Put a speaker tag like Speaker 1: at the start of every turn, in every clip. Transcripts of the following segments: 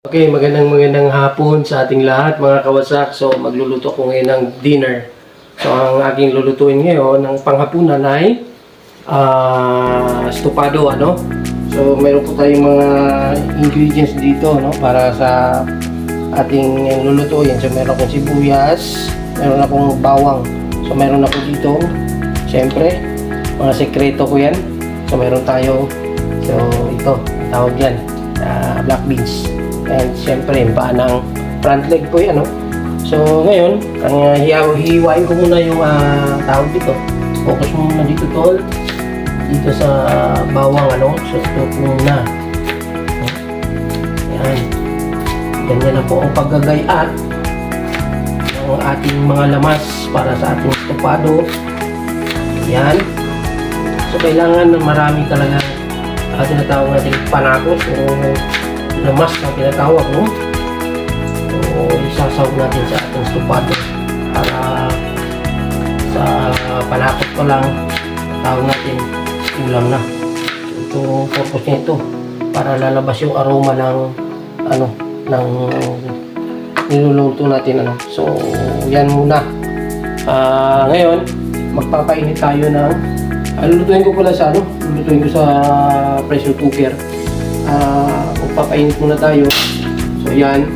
Speaker 1: Okay, magandang hapon sa ating lahat mga kawasak. So magluluto ko ngayon ng dinner. So ang aking lulutuin ngayon ng panghapunan ay estopado, ano? So meron po tayong mga ingredients dito, no, para sa ating lulutuin. So meron akong sibuyas, meron akong bawang. So meron ako dito, syempre, mga sekreto ko 'yan. So meron tayo, so ito, tawag yan, black beans. And syempre, ng front leg po yan, no? So, ngayon, ang hiwain ko muna yung tawag dito. Focus mo muna dito, tol. Dito sa bawang, ano? So, ito muna. Yan. Ganyan na po ang paggagayat ng ating mga lamas para sa ating estopado. Yan. So, kailangan na marami talaga tinatawag natin panakot. So, lamas na pinatawag, no? So, isasawag natin sa ating estopado para sa panakot ko lang tawag natin ulam na. So, ito purpose nito para lalabas yung aroma ng ng niluluto natin, ano. So, yan muna. Ngayon magpapainit tayo ng lulutuin ko pala sa lulutuin ko sa pressure cooker. Magpapainit muna tayo. So yan,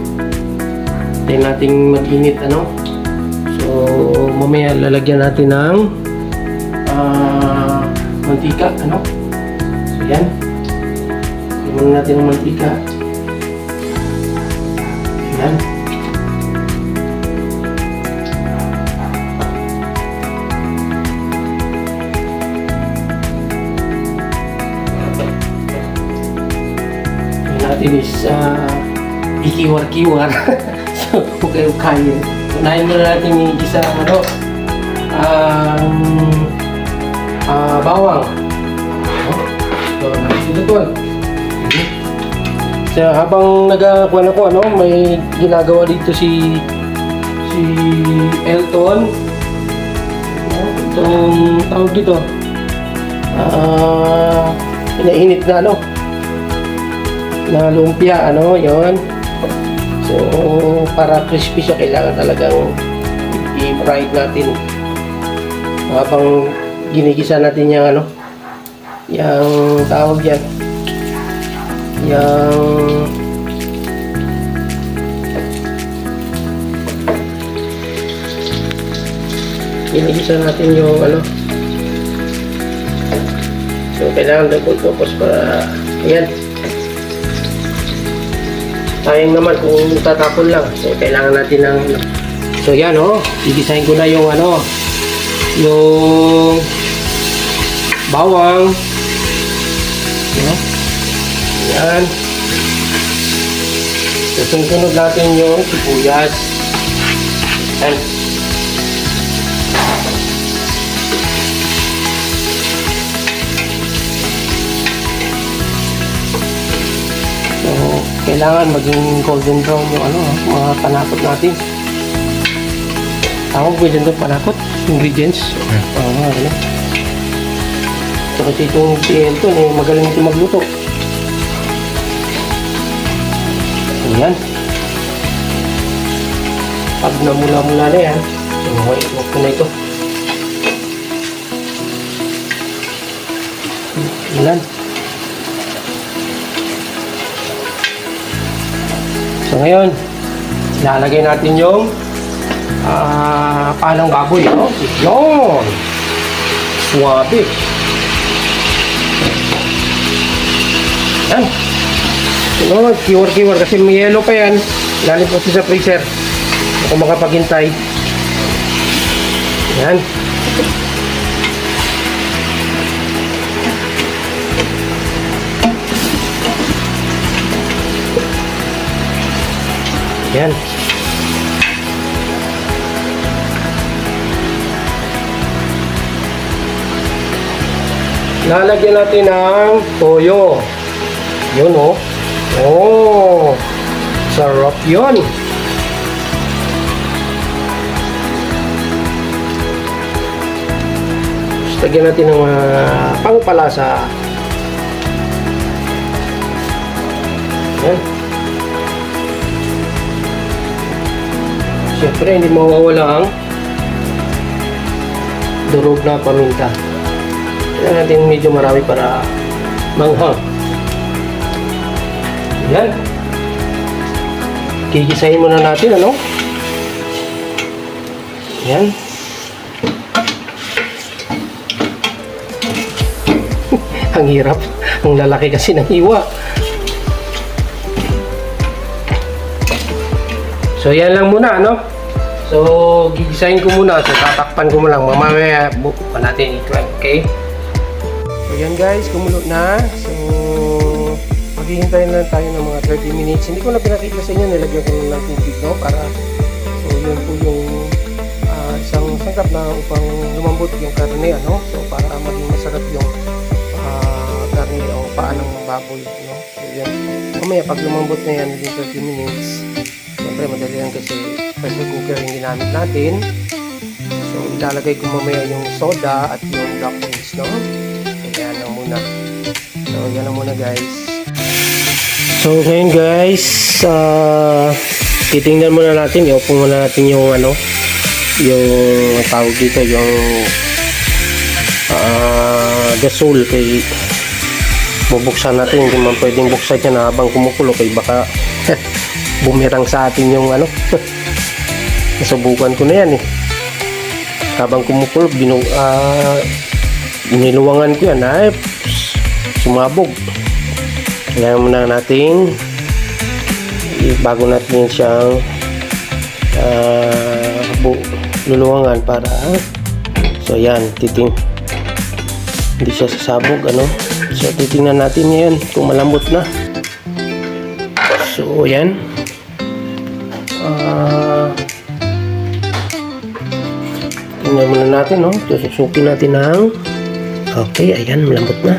Speaker 1: tayo nating mag-init, ano. So mamaya lalagyan natin ng mantika, ano. So yan, lagyan natin ng mantika. Yan. Natin is ikiwar-kiwar. So, okay, kaya. Unahin muna natin yung isa bawang. So, ito po. So, habang nagkuhan ako, may ginagawa dito si Elton. Itong tawag dito. Inainit na, na lumpia, yon. So para crispy siya, kailangan talagang i-fry natin habang ginigisa natin yung yung tawag yan, yung ginigisa natin yung so kailangan double focus para yan. Sayang naman kung tatapon lang. So, kailangan natin ng so, yan, gigisahin ko na yung yung bawang. Yan. Susunod natin yung sibuyas. Yan. Kailangan maging golden brown yung mga panakot natin. Tawag ko dyan doon panakot, ingredients. So kasi itong si Elton, magaling ito magluto. Ayan. Pag namula-mula na yan, so huwag ko na ito. Ayan. So ngayon, ilalagay natin yung panang baboy, Yun! Suwabe! Yan! Sunod, kiwar-kiwar kasi may yellow pa yan. Ilalim po sa freezer. Kung makapaghintay. Yan. Yan. Lalagyan natin ng toyo. Yun, sarap yun. Lagyan natin ng pangpalasa. Yan. Siyempre, hindi mawawala ang durog na paminta. Kaya natin medyo marami para manghang. Yan. Gigisahin muna natin, ano? Yan. Ang hirap. Ang lalaki kasi ng hiwa. So, yan lang muna, ano? So, gigisahin ko muna. So, tatakpan ko mo lang. Mamaya, buka natin ito, okay? So, yan guys. Kumulo na. So, maghihintay na tayo ng mga 30 minutes. Hindi ko na pinakita sa inyo. Nilagyan ko na ng tubig, no? Para, so, yun po yung isang sangkap na upang lumambot yung karne, ano? So, para maging masarap yung karne o paa ng baboy, no? So, yan. Mamaya, pag lumambot na yan, within 30 minutes, siyempre, madali lang kasi pressure cooker yung ginamit natin. So, ilalagay ko mamaya yung soda at yung black beans, no? So, yan lang muna. So, yan lang muna, guys. So, ngayon, guys, titingnan muna natin, iupo muna natin yung, ano, yung tawag dito, yung gasol kay bubuksan natin. Hindi man pwedeng buksan yan habang kumukulo kay baka bumirang sa atin yung ano. Nasubukan ko na yan eh. Habang kumukulo, niluwangan ko yan. Ay, sumabog. Kailangan muna natin bago natin siyang luluwangan para so yan, hindi siya sasabog, ano. So, titingnan natin ngayon kung malambot na. So, yan. Tingnan muna natin, no? Susukin natin ng okay, ayan, malambot na.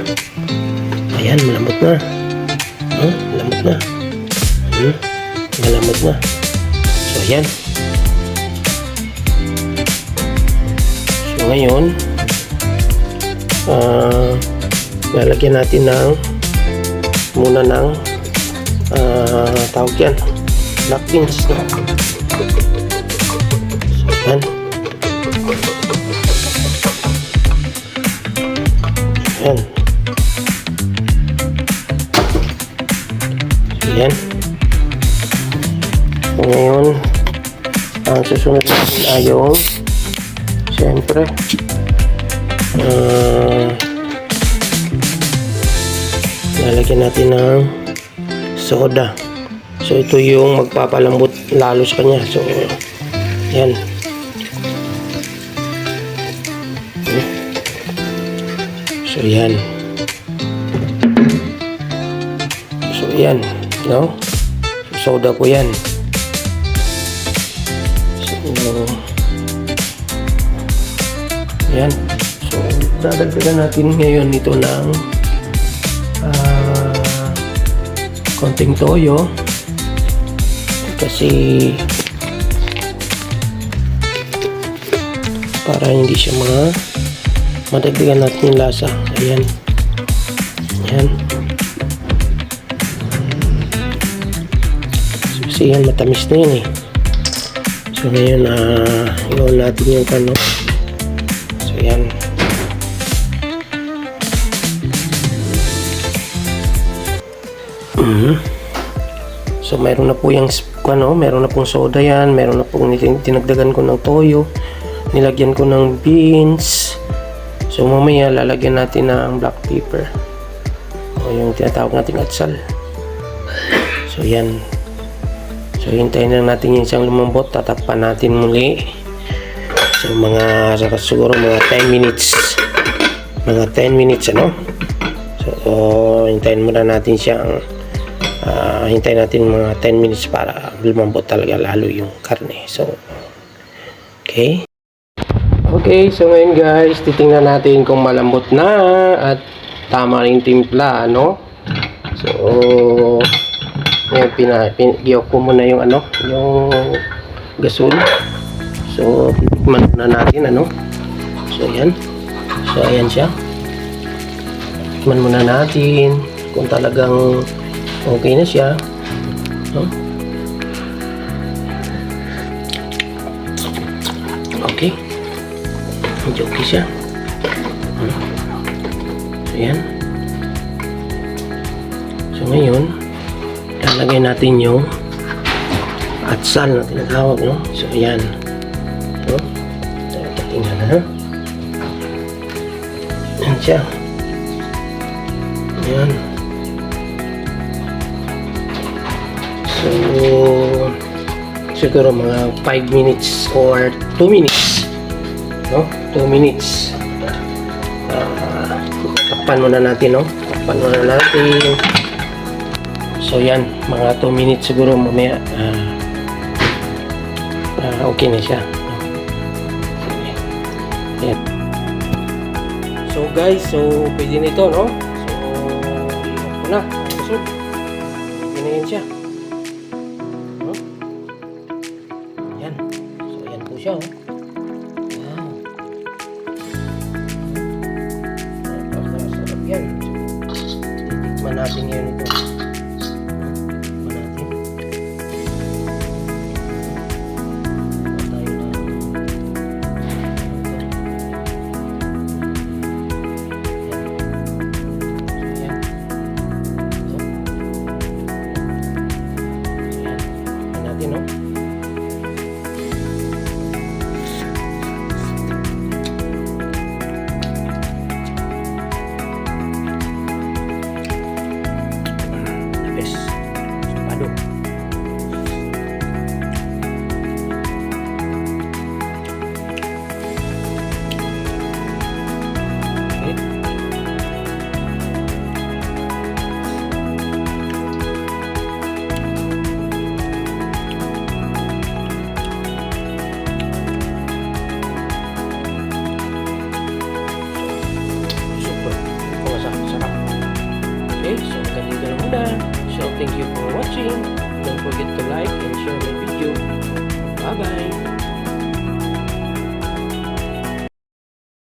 Speaker 1: Ayan, malambot na. Malambot na. Malambot na. So, ayan. So, ngayon, lalagyan natin ng muna ng tawag yan, black beans, no? So, yan. Yan. So, yan. So, ngayon, ang susunod natin ay yung siyempre lalagyan natin ng soda. So, ito yung magpapalambot lalo sa kanya. So, yan. So, yan. So, yan. No? So, soda ko yan. So, yan. So, dadagdagan natin ngayon ito ng konting toyo kasi para hindi siya madagdagan natin yung lasa. Ayan. Ayan. So, kasi yan, matamis na yun eh. So ngayon iwan natin yung kano. So yan. So mayroon na po yung meron na pong soda yan, meron na pong tinagdagan ko ng toyo, nilagyan ko ng beans. So mamaya lalagyan natin ng black pepper o yung tinatawag nating atsal. So yan. So hintayin lang natin yung isang lumambot, tatakpan natin muli. So siguro mga 10 minutes. Mga 10 minutes, ano? So hintayin muna natin siyang hintayin natin mga 10 minutes para lumambot talaga lalo yung karne. So, okay. Okay, so ngayon guys, titingnan natin kung malambot na at tama rin timpla, ano? So, ngayon giyok ko muna yung yung gasol. So, titikman muna natin, ano? So, yan. So, ayan siya. Titikman muna natin kung talagang okay na siya, no? Okay. Medyo okay siya. So, yan. So, ngayon, lalagay natin yung atsal na tinatawag, no? So, ayan. So, tingnan na. Ayan siya. Ayan. So, siguro mga 5 minutes or 2 minutes. No? 2 minutes. Takpan muna natin, no? Takpan muna natin. So, yan. Mga 2 minutes siguro mamaya. Okay na siya. Ayan. So, guys. So, pwede na ito, no? So, iwan ko na. So, pwede na yan siya. No? Ayan. So, ayan po siya, oh. Wow. Napakasarap yan. Titikman natin ngayon ito. Titikman natin. Tayo na. Ayan. So, ayan. Titikman natin, no? Pado. Okay. Super. Sarap. Okay, so ganito na muna. So, thank you for watching. Don't forget to like and share